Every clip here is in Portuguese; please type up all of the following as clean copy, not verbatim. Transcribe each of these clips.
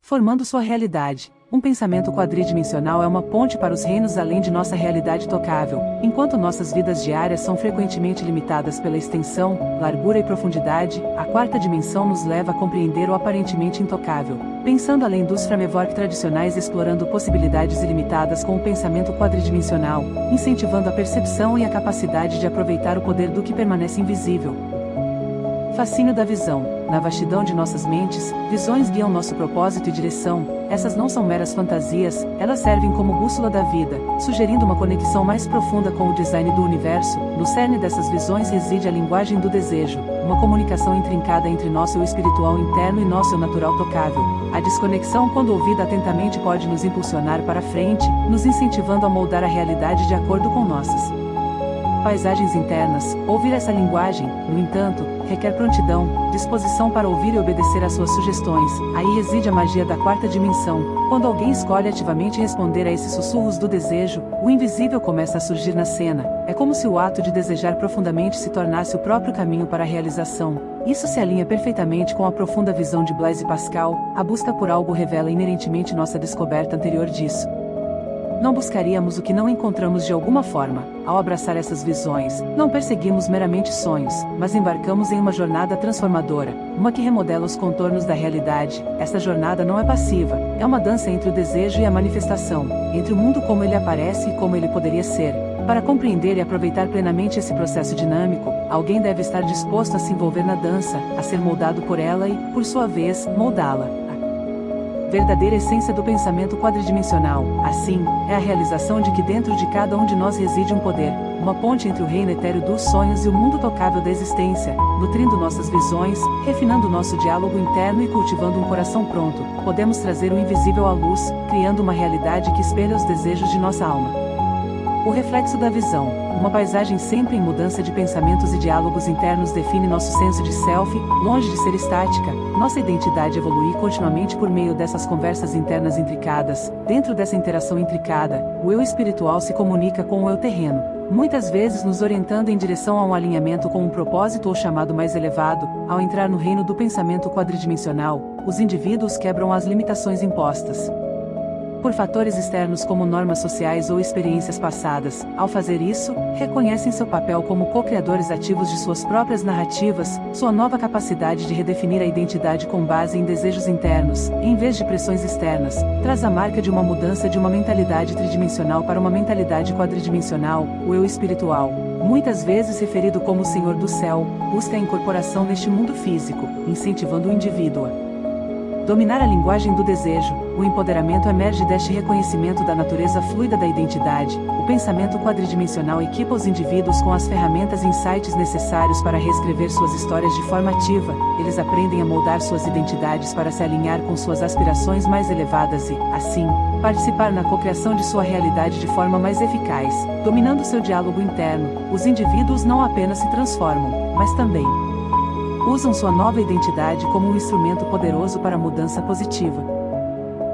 formando sua realidade. Um pensamento quadridimensional é uma ponte para os reinos além de nossa realidade tocável, enquanto nossas vidas diárias são frequentemente limitadas pela extensão, largura e profundidade. A quarta dimensão nos leva a compreender o aparentemente intocável, pensando além dos framework tradicionais, explorando possibilidades ilimitadas com o pensamento quadridimensional, incentivando a percepção e a capacidade de aproveitar o poder do que permanece invisível. Fascínio da visão. Na vastidão de nossas mentes, visões guiam nosso propósito e direção. Essas não são meras fantasias, elas servem como bússola da vida, sugerindo uma conexão mais profunda com o design do universo. No cerne dessas visões reside a linguagem do desejo, uma comunicação intrincada entre nosso eu espiritual interno e nosso eu natural tocável. A desconexão, quando ouvida atentamente, pode nos impulsionar para frente, nos incentivando a moldar a realidade de acordo com nossas paisagens internas. Ouvir essa linguagem, no entanto, requer prontidão, disposição para ouvir e obedecer às suas sugestões. Aí reside a magia da quarta dimensão. Quando alguém escolhe ativamente responder a esses sussurros do desejo, o invisível começa a surgir na cena. É como se o ato de desejar profundamente se tornasse o próprio caminho para a realização. Isso se alinha perfeitamente com a profunda visão de Blaise Pascal. A busca por algo revela inerentemente nossa descoberta anterior disso. Não buscaríamos o que não encontramos de alguma forma. Ao abraçar essas visões, não perseguimos meramente sonhos, mas embarcamos em uma jornada transformadora, uma que remodela os contornos da realidade. Essa jornada não é passiva, é uma dança entre o desejo e a manifestação, entre o mundo como ele aparece e como ele poderia ser. Para compreender e aproveitar plenamente esse processo dinâmico, alguém deve estar disposto a se envolver na dança, a ser moldado por ela e, por sua vez, moldá-la. Verdadeira essência do pensamento quadridimensional, assim, é a realização de que dentro de cada um de nós reside um poder, uma ponte entre o reino etéreo dos sonhos e o mundo tocável da existência, nutrindo nossas visões, refinando nosso diálogo interno e cultivando um coração pronto. Podemos trazer o invisível à luz, criando uma realidade que espelha os desejos de nossa alma. O reflexo da visão. Uma paisagem sempre em mudança de pensamentos e diálogos internos define nosso senso de self. Longe de ser estática, nossa identidade evolui continuamente por meio dessas conversas internas intricadas. Dentro dessa interação intricada, o eu espiritual se comunica com o eu terreno, muitas vezes nos orientando em direção a um alinhamento com um propósito ou chamado mais elevado. Ao entrar no reino do pensamento quadridimensional, os indivíduos quebram as limitações impostas por fatores externos como normas sociais ou experiências passadas. Ao fazer isso, reconhecem seu papel como co-criadores ativos de suas próprias narrativas. Sua nova capacidade de redefinir a identidade com base em desejos internos, em vez de pressões externas, traz a marca de uma mudança de uma mentalidade tridimensional para uma mentalidade quadridimensional. O eu espiritual, muitas vezes referido como o Senhor do Céu, busca a incorporação neste mundo físico, incentivando o indivíduo a dominar a linguagem do desejo. O empoderamento emerge deste reconhecimento da natureza fluida da identidade. O pensamento quadridimensional equipa os indivíduos com as ferramentas e insights necessários para reescrever suas histórias de forma ativa. Eles aprendem a moldar suas identidades para se alinhar com suas aspirações mais elevadas e, assim, participar na cocriação de sua realidade de forma mais eficaz. Dominando seu diálogo interno, os indivíduos não apenas se transformam, mas também usam sua nova identidade como um instrumento poderoso para a mudança positiva.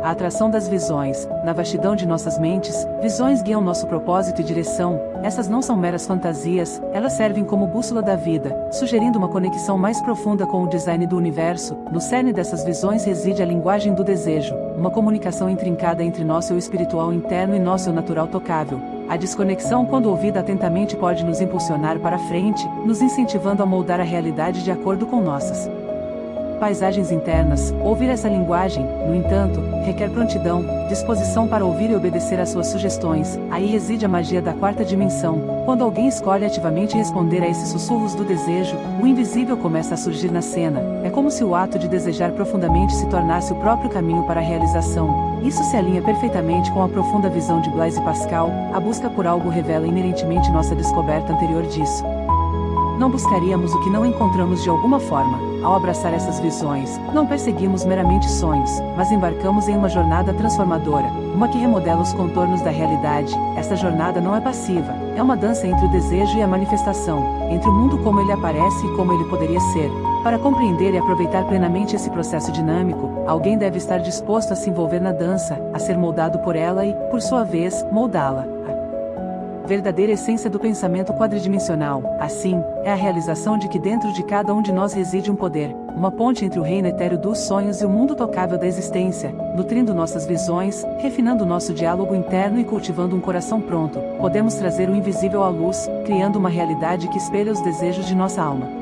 A atração das visões. Na vastidão de nossas mentes, visões guiam nosso propósito e direção. Essas não são meras fantasias, elas servem como bússola da vida, sugerindo uma conexão mais profunda com o design do universo. No cerne dessas visões reside a linguagem do desejo, uma comunicação intrincada entre nosso eu espiritual interno e nosso eu natural tocável. A desconexão, quando ouvida atentamente, pode nos impulsionar para frente, nos incentivando a moldar a realidade de acordo com nossas paisagens internas. Ouvir essa linguagem, no entanto, requer prontidão, disposição para ouvir e obedecer às suas sugestões. Aí reside a magia da quarta dimensão. Quando alguém escolhe ativamente responder a esses sussurros do desejo, o invisível começa a surgir na cena. É como se o ato de desejar profundamente se tornasse o próprio caminho para a realização. Isso se alinha perfeitamente com a profunda visão de Blaise Pascal. A busca por algo revela inerentemente nossa descoberta anterior disso. Não buscaríamos o que não encontramos de alguma forma. Ao abraçar essas visões, não perseguimos meramente sonhos, mas embarcamos em uma jornada transformadora, uma que remodela os contornos da realidade. Essa jornada não é passiva, é uma dança entre o desejo e a manifestação, entre o mundo como ele aparece e como ele poderia ser. Para compreender e aproveitar plenamente esse processo dinâmico, alguém deve estar disposto a se envolver na dança, a ser moldado por ela e, por sua vez, moldá-la. Verdadeira essência do pensamento quadridimensional, assim, é a realização de que dentro de cada um de nós reside um poder, uma ponte entre o reino etéreo dos sonhos e o mundo tocável da existência, nutrindo nossas visões, refinando nosso diálogo interno e cultivando um coração pronto. Podemos trazer o invisível à luz, criando uma realidade que espelha os desejos de nossa alma.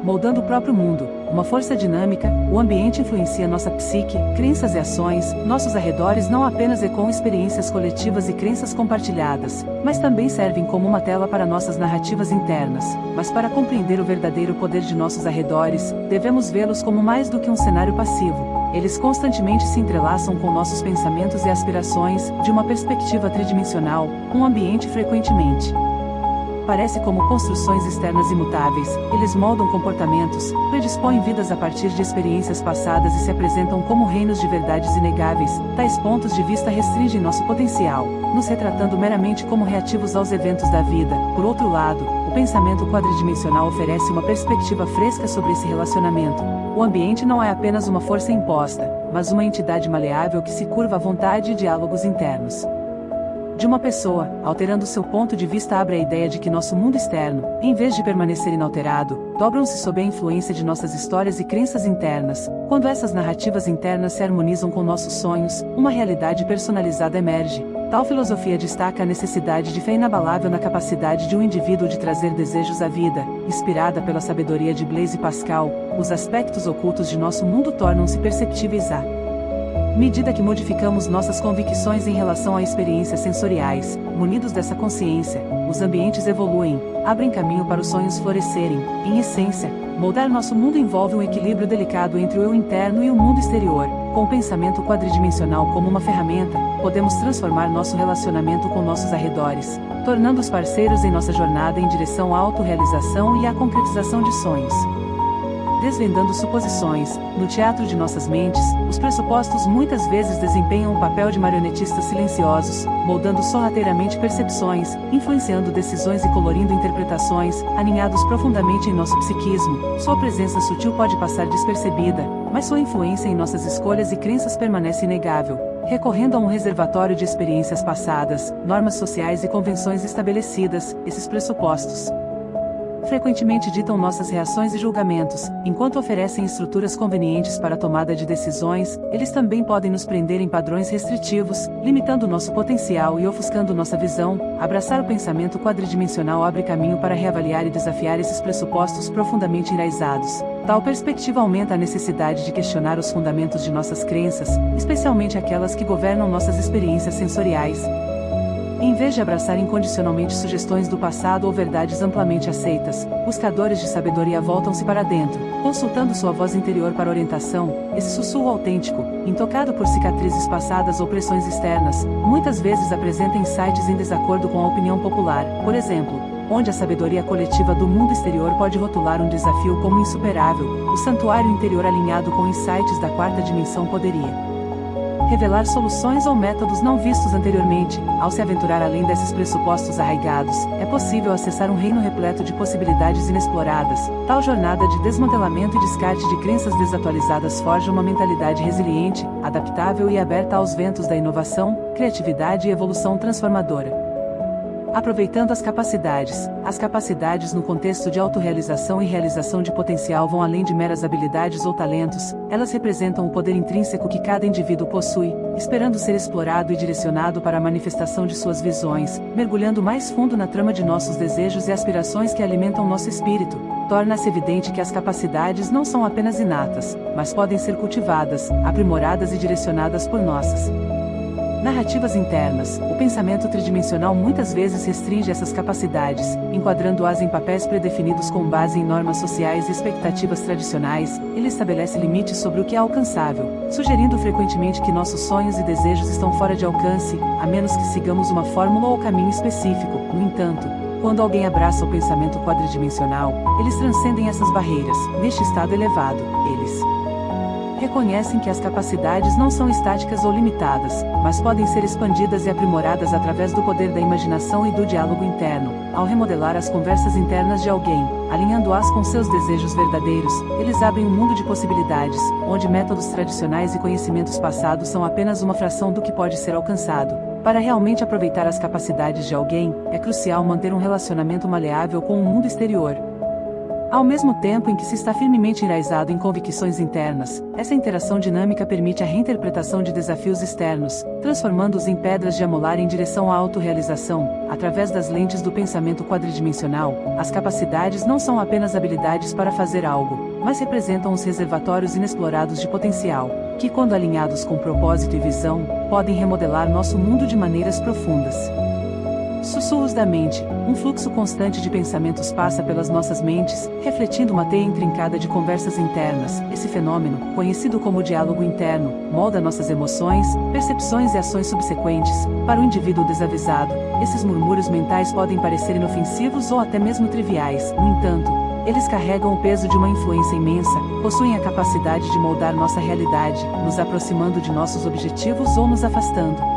Moldando o próprio mundo, uma força dinâmica, o ambiente influencia nossa psique, crenças e ações. Nossos arredores não apenas ecoam experiências coletivas e crenças compartilhadas, mas também servem como uma tela para nossas narrativas internas. Mas para compreender o verdadeiro poder de nossos arredores, devemos vê-los como mais do que um cenário passivo. Eles constantemente se entrelaçam com nossos pensamentos e aspirações, de uma perspectiva tridimensional, um ambiente frequentemente parece como construções externas imutáveis. Eles moldam comportamentos, predispõem vidas a partir de experiências passadas e se apresentam como reinos de verdades inegáveis. Tais pontos de vista restringem nosso potencial, nos retratando meramente como reativos aos eventos da vida. Por outro lado, o pensamento quadridimensional oferece uma perspectiva fresca sobre esse relacionamento. O ambiente não é apenas uma força imposta, mas uma entidade maleável que se curva à vontade e diálogos internos de uma pessoa. Alterando seu ponto de vista, abre a ideia de que nosso mundo externo, em vez de permanecer inalterado, dobram-se sob a influência de nossas histórias e crenças internas. Quando essas narrativas internas se harmonizam com nossos sonhos, uma realidade personalizada emerge. Tal filosofia destaca a necessidade de fé inabalável na capacidade de um indivíduo de trazer desejos à vida. Inspirada pela sabedoria de Blaise Pascal, os aspectos ocultos de nosso mundo tornam-se perceptíveis à medida que modificamos nossas convicções em relação a experiências sensoriais. Munidos dessa consciência, os ambientes evoluem, abrem caminho para os sonhos florescerem. Em essência, moldar nosso mundo envolve um equilíbrio delicado entre o eu interno e o mundo exterior. Com o pensamento quadridimensional como uma ferramenta, podemos transformar nosso relacionamento com nossos arredores, tornando-os parceiros em nossa jornada em direção à autorrealização e à concretização de sonhos. Desvendando suposições, no teatro de nossas mentes, os pressupostos muitas vezes desempenham um papel de marionetistas silenciosos, moldando sorrateiramente percepções, influenciando decisões e colorindo interpretações, aninhados profundamente em nosso psiquismo. Sua presença sutil pode passar despercebida, mas sua influência em nossas escolhas e crenças permanece inegável. Recorrendo a um reservatório de experiências passadas, normas sociais e convenções estabelecidas, esses pressupostos frequentemente ditam nossas reações e julgamentos. Enquanto oferecem estruturas convenientes para a tomada de decisões, eles também podem nos prender em padrões restritivos, limitando nosso potencial e ofuscando nossa visão. Abraçar o pensamento quadridimensional abre caminho para reavaliar e desafiar esses pressupostos profundamente enraizados. Tal perspectiva aumenta a necessidade de questionar os fundamentos de nossas crenças, especialmente aquelas que governam nossas experiências sensoriais. Em vez de abraçar incondicionalmente sugestões do passado ou verdades amplamente aceitas, buscadores de sabedoria voltam-se para dentro, consultando sua voz interior para orientação. Esse sussurro autêntico, intocado por cicatrizes passadas ou pressões externas, muitas vezes apresenta insights em desacordo com a opinião popular. Por exemplo, onde a sabedoria coletiva do mundo exterior pode rotular um desafio como insuperável, o santuário interior alinhado com insights da quarta dimensão poderia revelar soluções ou métodos não vistos anteriormente. Ao se aventurar além desses pressupostos arraigados, é possível acessar um reino repleto de possibilidades inexploradas. Tal jornada de desmantelamento e descarte de crenças desatualizadas forja uma mentalidade resiliente, adaptável e aberta aos ventos da inovação, criatividade e evolução transformadora. Aproveitando as capacidades no contexto de autorrealização e realização de potencial vão além de meras habilidades ou talentos. Elas representam o poder intrínseco que cada indivíduo possui, esperando ser explorado e direcionado para a manifestação de suas visões. Mergulhando mais fundo na trama de nossos desejos e aspirações que alimentam nosso espírito, torna-se evidente que as capacidades não são apenas inatas, mas podem ser cultivadas, aprimoradas e direcionadas por nossas narrativas internas. O pensamento tridimensional muitas vezes restringe essas capacidades, enquadrando-as em papéis predefinidos com base em normas sociais e expectativas tradicionais. Ele estabelece limites sobre o que é alcançável, sugerindo frequentemente que nossos sonhos e desejos estão fora de alcance, a menos que sigamos uma fórmula ou caminho específico. No entanto, quando alguém abraça o pensamento quadridimensional, eles transcendem essas barreiras. Neste estado elevado, eles reconhecem que as capacidades não são estáticas ou limitadas, mas podem ser expandidas e aprimoradas através do poder da imaginação e do diálogo interno. Ao remodelar as conversas internas de alguém, alinhando-as com seus desejos verdadeiros, eles abrem um mundo de possibilidades, onde métodos tradicionais e conhecimentos passados são apenas uma fração do que pode ser alcançado. Para realmente aproveitar as capacidades de alguém, é crucial manter um relacionamento maleável com o mundo exterior. Ao mesmo tempo em que se está firmemente enraizado em convicções internas, essa interação dinâmica permite a reinterpretação de desafios externos, transformando-os em pedras de amolar em direção à autorrealização. Através das lentes do pensamento quadridimensional, as capacidades não são apenas habilidades para fazer algo, mas representam os reservatórios inexplorados de potencial, que, quando alinhados com propósito e visão, podem remodelar nosso mundo de maneiras profundas. Sussurros da mente. Um fluxo constante de pensamentos passa pelas nossas mentes, refletindo uma teia intrincada de conversas internas. Esse fenômeno, conhecido como diálogo interno, molda nossas emoções, percepções e ações subsequentes. Para o indivíduo desavisado, esses murmúrios mentais podem parecer inofensivos ou até mesmo triviais. No entanto, eles carregam o peso de uma influência imensa, possuem a capacidade de moldar nossa realidade, nos aproximando de nossos objetivos ou nos afastando.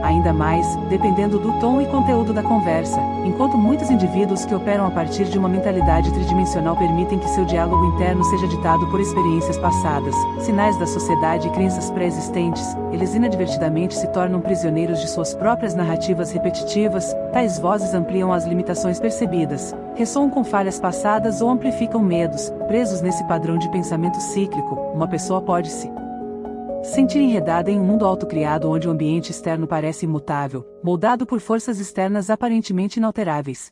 Ainda mais, dependendo do tom e conteúdo da conversa, enquanto muitos indivíduos que operam a partir de uma mentalidade tridimensional permitem que seu diálogo interno seja ditado por experiências passadas, sinais da sociedade e crenças pré-existentes, eles inadvertidamente se tornam prisioneiros de suas próprias narrativas repetitivas. Tais vozes ampliam as limitações percebidas, ressoam com falhas passadas ou amplificam medos. Presos nesse padrão de pensamento cíclico, uma pessoa pode se sentir enredada em um mundo autocriado onde o ambiente externo parece imutável, moldado por forças externas aparentemente inalteráveis.